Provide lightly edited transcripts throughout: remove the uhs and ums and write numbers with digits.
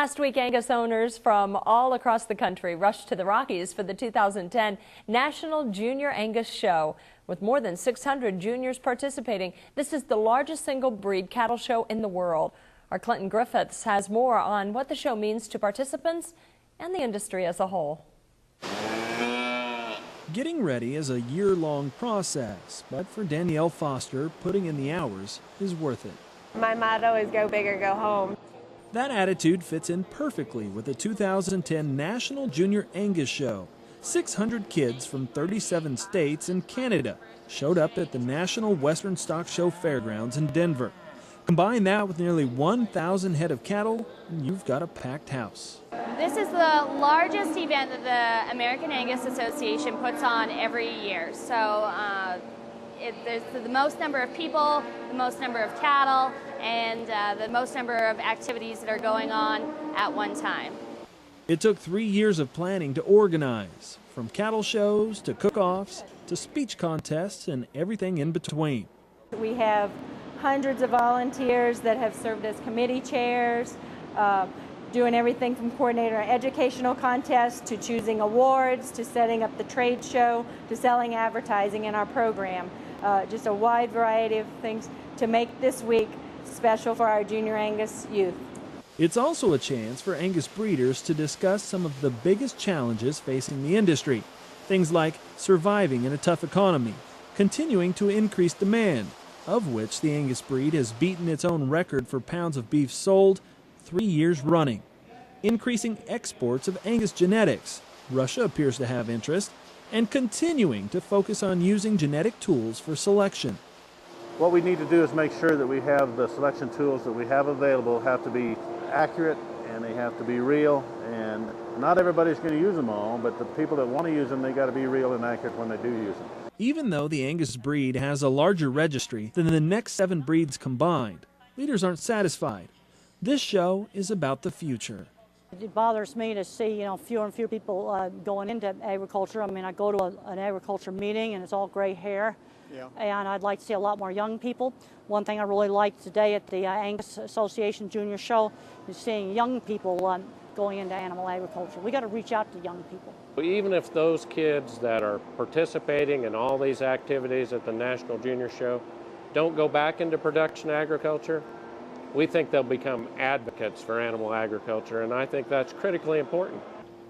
Last week, Angus owners from all across the country rushed to the Rockies for the 2010 National Junior Angus Show. With more than 600 juniors participating, this is the largest single breed cattle show in the world. Our Clinton Griffiths has more on what the show means to participants and the industry as a whole. Getting ready is a year-long process, but for Danielle Foster, putting in the hours is worth it. My motto is go big or go home. That attitude fits in perfectly with the 2010 National Junior Angus Show. 600 kids from 37 states and Canada showed up at the National Western Stock Show Fairgrounds in Denver. Combine that with nearly 1,000 head of cattle, and you've got a packed house. This is the largest event that the American Angus Association puts on every year. So there's the most number of people, the most number of cattle, and the most number of activities that are going on at one time. It took 3 years of planning to organize, from cattle shows to cook-offs to speech contests and everything in between. We have hundreds of volunteers that have served as committee chairs, doing everything from coordinating our educational contests to choosing awards to setting up the trade show to selling advertising in our program. Just a wide variety of things to make this week special for our Junior Angus youth. It's also a chance for Angus breeders to discuss some of the biggest challenges facing the industry. Things like surviving in a tough economy, continuing to increase demand, of which the Angus breed has beaten its own record for pounds of beef sold 3 years running. Increasing exports of Angus genetics, Russia appears to have interest, and continuing to focus on using genetic tools for selection. What we need to do is make sure that we have the selection tools that we have available have to be accurate and they have to be real, and not everybody's going to use them all, but the people that want to use them, they got to be real and accurate when they do use them. Even though the Angus breed has a larger registry than the next 7 breeds combined, leaders aren't satisfied. This show is about the future. It bothers me to see, fewer and fewer people going into agriculture. I mean, I go to an agriculture meeting and it's all gray hair. Yeah. And I'd like to see a lot more young people. One thing I really liked today at the Angus Association Junior Show is seeing young people going into animal agriculture. We got to reach out to young people. Even if those kids that are participating in all these activities at the National Junior Show don't go back into production agriculture, we think they'll become advocates for animal agriculture, and I think that's critically important.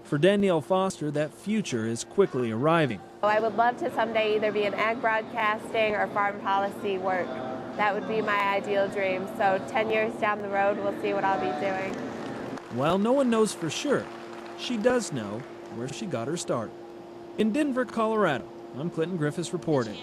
For Danielle Foster, that future is quickly arriving. I would love to someday either be in ag broadcasting or farm policy work. That would be my ideal dream. So 10 years down the road, we'll see what I'll be doing. While no one knows for sure, she does know where she got her start. In Denver, Colorado, I'm Clinton Griffiths reporting.